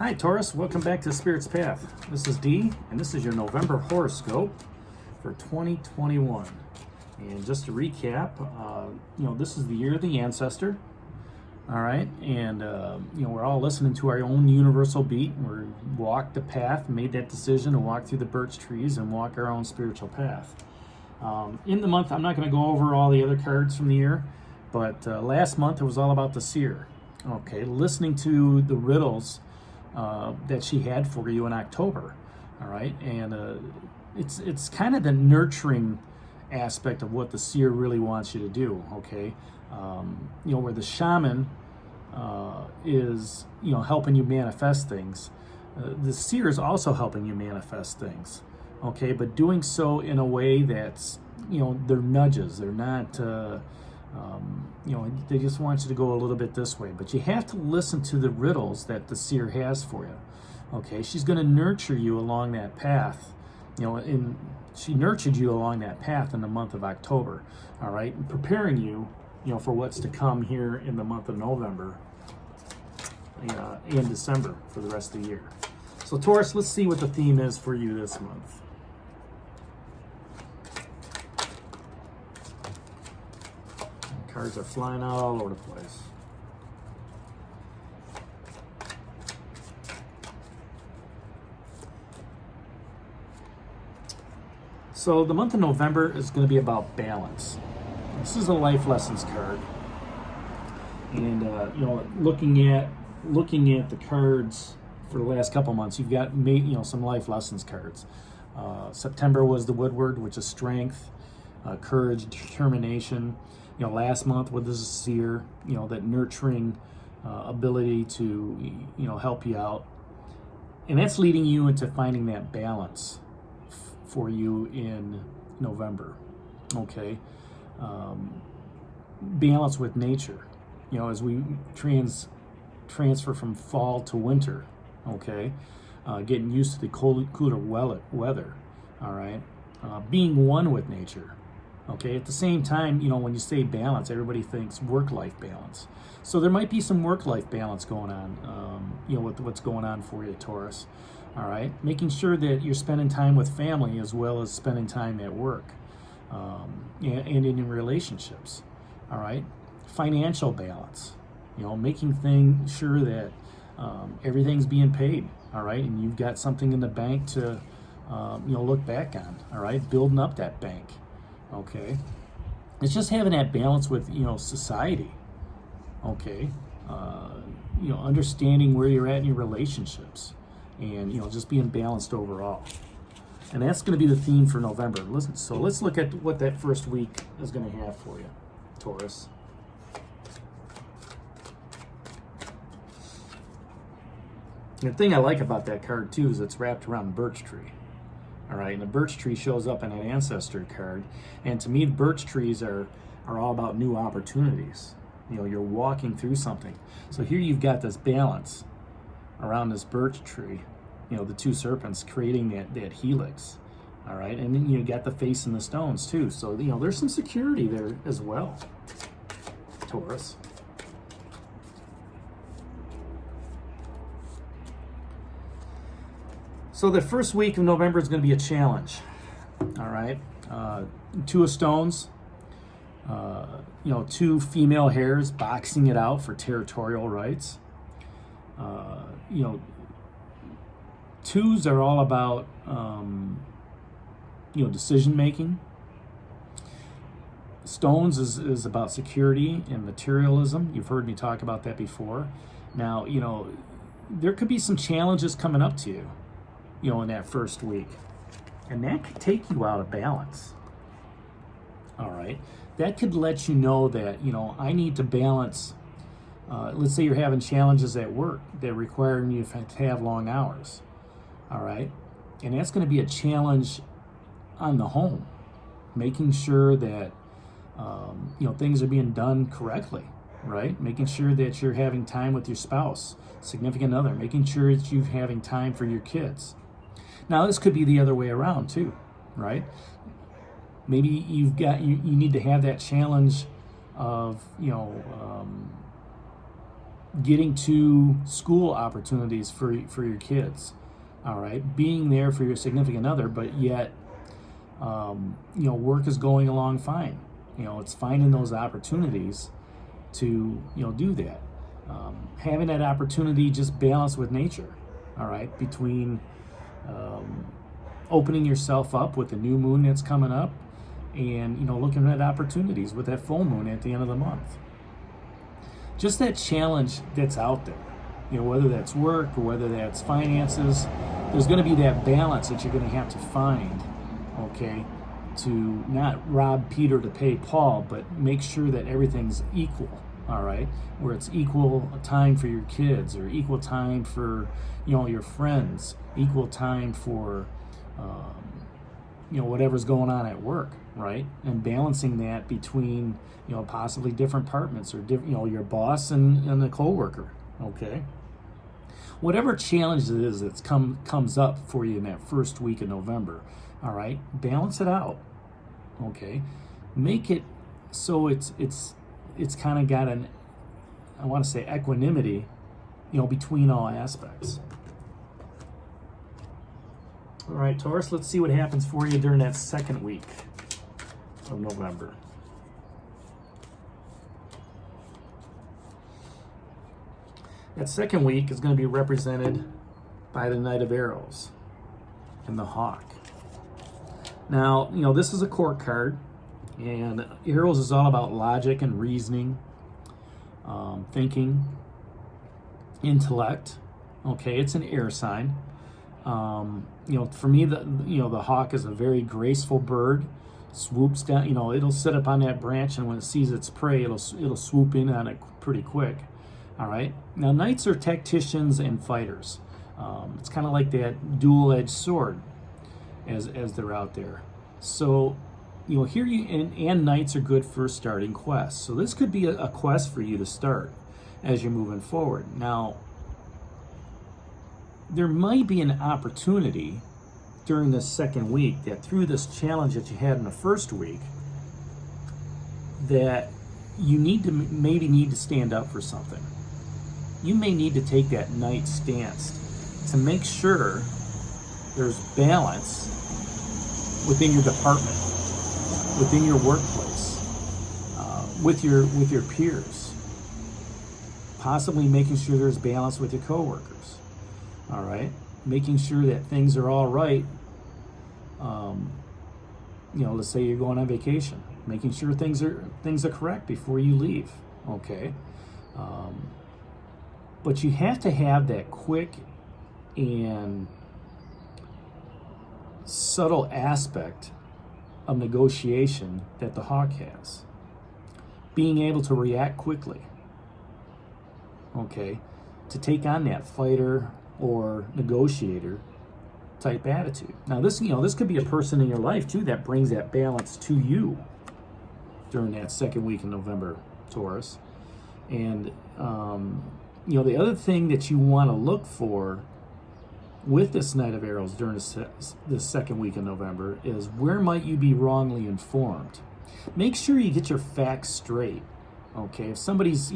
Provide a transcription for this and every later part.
Hi Taurus, welcome back to Spirit's Path. This is Dee, and this is your November horoscope for 2021. And just to recap, this is the year of the ancestor. All right, and we're all listening to our own universal beat. We walked the path, made that decision to walk through the birch trees and walk our own spiritual path. In the month, I'm not going to go over all the other cards from the year, but last month it was all about the seer. Okay, listening to the riddles that she had for you in October. All right, and it's kind of the nurturing aspect of what the seer really wants you to do. Okay, where the shaman is helping you manifest things, the seer is also helping you manifest things. Okay, but doing so in a way that's they're nudges. They're not they just want you to go a little bit this way, but you have to listen to the riddles that the seer has for you. Okay, she's going to nurture you along that path. She nurtured you along that path in the month of October. All right, and preparing you, for what's to come here in the month of November and December for the rest of the year. So Taurus, let's see what the theme is for you this month. Cards are flying out all over the place. So the month of November is going to be about balance. This is a life lessons card, and looking at the cards for the last couple months, you've got some life lessons cards. September was the Woodward, which is strength, courage, determination. Last month with the seer, that nurturing ability to, help you out. And that's leading you into finding that balance for you in November. Okay. Balance with nature, as we transfer from fall to winter. Okay. Getting used to the cooler weather. All right. Being one with nature. Okay, at the same time, when you say balance, everybody thinks work-life balance. So there might be some work-life balance going on, with what's going on for you, Taurus. All right, making sure that you're spending time with family as well as spending time at work and in your relationships. All right, financial balance, making sure that everything's being paid. All right, and you've got something in the bank to, look back on. All right, building up that bank. Okay, it's just having that balance with society. Okay, understanding where you're at in your relationships, and just being balanced overall. And that's going to be the theme for November. So let's look at what that first week is going to have for you, Taurus. The thing I like about that card too is it's wrapped around a birch tree. All right, and the birch tree shows up in an ancestor card, and to me, the birch trees are all about new opportunities. You're walking through something. So here you've got this balance around this birch tree. The two serpents creating that helix. All right, and then you got the face and the stones too. So there's some security there as well, Taurus. So the first week of November is going to be a challenge. All right, two of stones, two female hares boxing it out for territorial rights. Twos are all about decision making. Stones is about security and materialism. You've heard me talk about that before. Now there could be some challenges coming up to you. In that first week, and that could take you out of balance. All right, that could let you know that I need to balance. Let's say you're having challenges at work that require you to have long hours. All right, and that's going to be a challenge on the home, making sure that things are being done correctly. Right, making sure that you're having time with your spouse, significant other, making sure that you're having time for your kids. Now, this could be the other way around too, right? Maybe you need to have that challenge of getting to school opportunities for your kids. All right, being there for your significant other, but yet, work is going along fine. It's finding those opportunities to, do that. Having that opportunity just balance with nature. All right, between opening yourself up with the new moon that's coming up, and looking at opportunities with that full moon at the end of the month. Just that challenge that's out there, whether that's work or whether that's finances, there's going to be that balance that you're going to have to find, okay, to not rob Peter to pay Paul, but make sure that everything's equal, all right, where it's equal time for your kids, or equal time for, your friends, equal time for, whatever's going on at work, right? And balancing that between, possibly different departments, or your boss and the coworker, okay? Whatever challenge it is that comes up for you in that first week of November, all right? Balance it out, okay? Make it so it's kind of got an, I want to say, equanimity, between all aspects. All right, Taurus, let's see what happens for you during that second week of November. That second week is going to be represented by the Knight of Arrows and the Hawk. Now, this is a court card, and Arrows is all about logic and reasoning, thinking, intellect. Okay, it's an air sign. For me, the hawk is a very graceful bird. Swoops down, it'll sit up on that branch, and when it sees its prey, it'll swoop in on it pretty quick. All right. Now, knights are tacticians and fighters. It's kind of like that dual-edged sword as they're out there. So, here and knights are good for starting quests. So this could be a quest for you to start as you're moving forward. Now, there might be an opportunity during this second week that through this challenge that you had in the first week, that you maybe need to stand up for something. You may need to take that knight stance to make sure there's balance within your department, within your workplace, with your peers, possibly making sure there's balance with your coworkers. All right, making sure that things are all right. Let's say you're going on vacation, making sure things are correct before you leave. Okay, but you have to have that quick and subtle aspect of negotiation that the hawk has. Being able to react quickly. Okay, to take on that fighter or negotiator type attitude. Now this could be a person in your life too that brings that balance to you during that second week in November, Taurus. And the other thing that you want to look for with this Knight of Arrows during this second week in November is, where might you be wrongly informed? Make sure you get your facts straight. Okay, if somebody's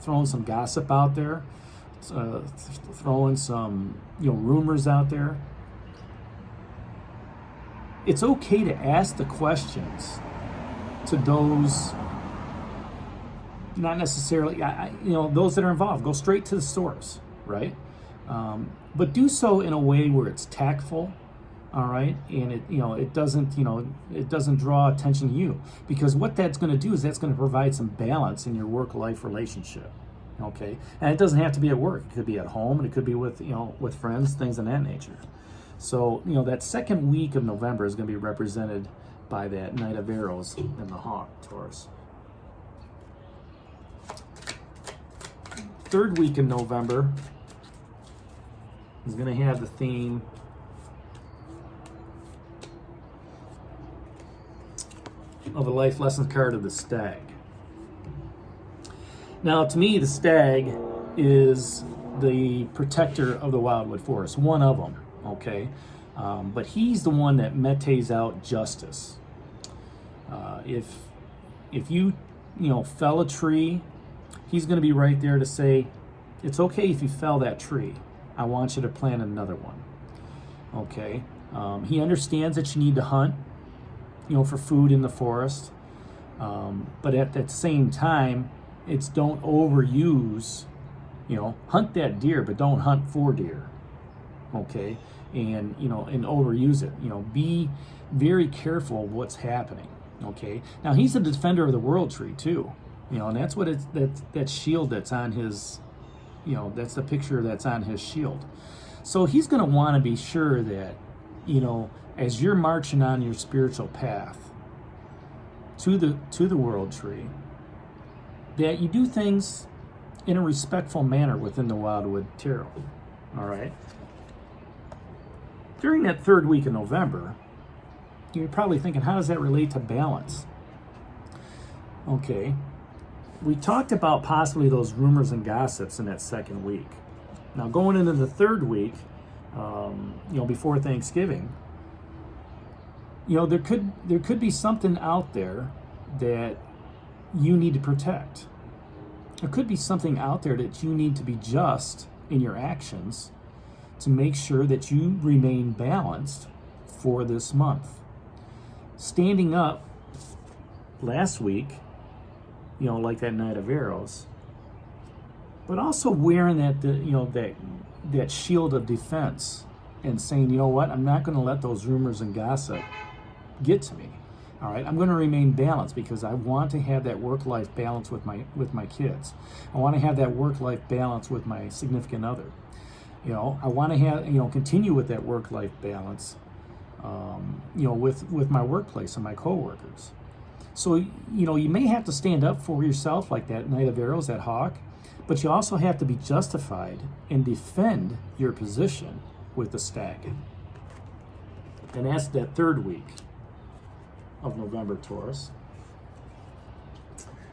throwing some gossip out there, throwing some rumors out there, it's okay to ask the questions to those, not necessarily those that are involved. Go straight to the source, right? But do so in a way where it's tactful, all right, and it doesn't draw attention to you, because what that's going to do is that's going to provide some balance in your work-life relationship. Okay, and it doesn't have to be at work. It could be at home, and it could be with with friends, things of that nature. So that second week of November is going to be represented by that Knight of Arrows and the Hawk, Taurus. Third week in November is going to have the theme of a life lessons card of the Stag. Now, to me, the Stag is the protector of the wildwood forest, one of them, okay? But he's the one that metes out justice. If you fell a tree, he's going to be right there to say, It's okay if you fell that tree. I want you to plant another one. Okay? He understands that you need to hunt, for food in the forest. But at that same time, it's don't overuse, hunt that deer, but don't hunt for deer. Okay? And overuse it. Be very careful of what's happening. Okay? Now, he's a defender of the world tree, too. And that's what that shield that's on his, that's the picture that's on his shield. So he's going to want to be sure that, as you're marching on your spiritual path to the world tree, that you do things in a respectful manner within the Wildwood Tarot. All right. During that third week of November, you're probably thinking, how does that relate to balance? Okay. We talked about possibly those rumors and gossips in that second week. Now, going into the third week, before Thanksgiving, there could be something out there that you need to protect. There could be something out there that you need to be just in your actions to make sure that you remain balanced for this month. Standing up last week, like that Knight of Arrows, but also wearing that shield of defense and saying, you know what, I'm not going to let those rumors and gossip get to me. All right, I'm going to remain balanced because I want to have that work-life balance with my kids. I want to have that work-life balance with my significant other. I want to have continue with that work-life balance, with my workplace and my coworkers. So you may have to stand up for yourself like that Knight of Arrows, that hawk, but you also have to be justified and defend your position with the stag. And that's that third week of November, Taurus.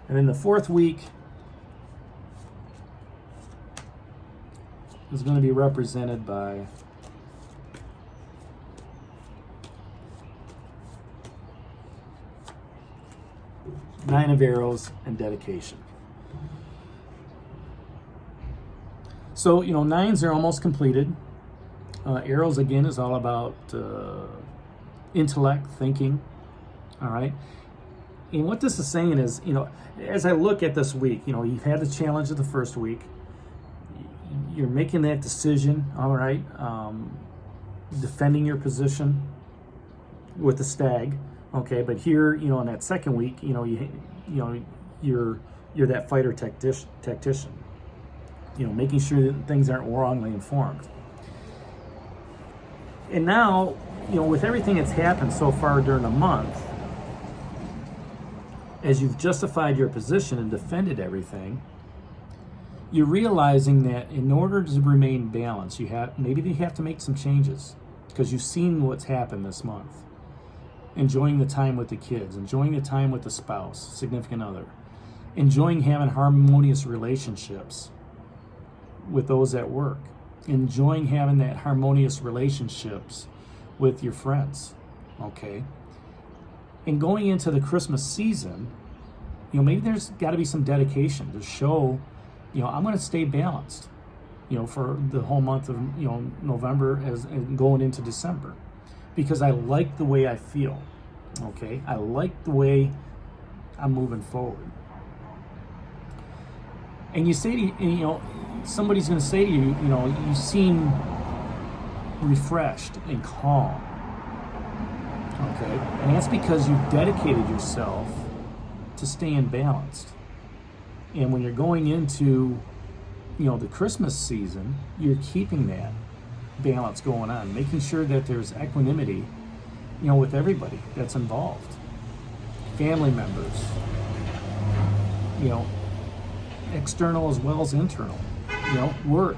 And then the fourth week is going to be represented by Nine of Arrows and dedication. So, nines are almost completed. Arrows, again, is all about intellect, thinking. All right. And what this is saying is, as I look at this week, you've had the challenge of the first week. You're making that decision, all right, defending your position with the stag, okay. But here, in that second week, you're that fighter tactician, making sure that things aren't wrongly informed. And now, with everything that's happened so far during the month, as you've justified your position and defended everything, you're realizing that in order to remain balanced, you have to make some changes because you've seen what's happened this month. Enjoying the time with the kids, enjoying the time with the spouse, significant other, enjoying having harmonious relationships with those at work, enjoying having that harmonious relationships with your friends, okay? And going into the Christmas season, maybe there's got to be some dedication to show, I'm going to stay balanced, for the whole month of, November and going into December, because I like the way I feel, okay? I like the way I'm moving forward. And you say to somebody's going to say to you, you seem refreshed and calm. Okay, and that's because you've dedicated yourself to staying balanced. And when you're going into, the Christmas season, you're keeping that balance going on, making sure that there's equanimity, with everybody that's involved. Family members, external as well as internal, work,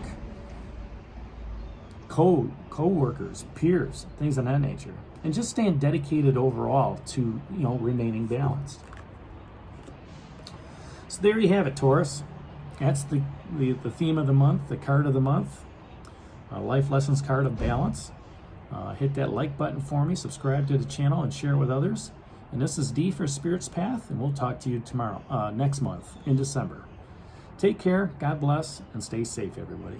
co-workers, peers, things of that nature. And just staying dedicated overall to, remaining balanced. So there you have it, Taurus. That's the theme of the month, the card of the month. Life Lessons card of balance. Hit that like button for me, subscribe to the channel, and share it with others. And this is D for Spirit's Path, and we'll talk to you tomorrow, next month in December. Take care, God bless, and stay safe, everybody.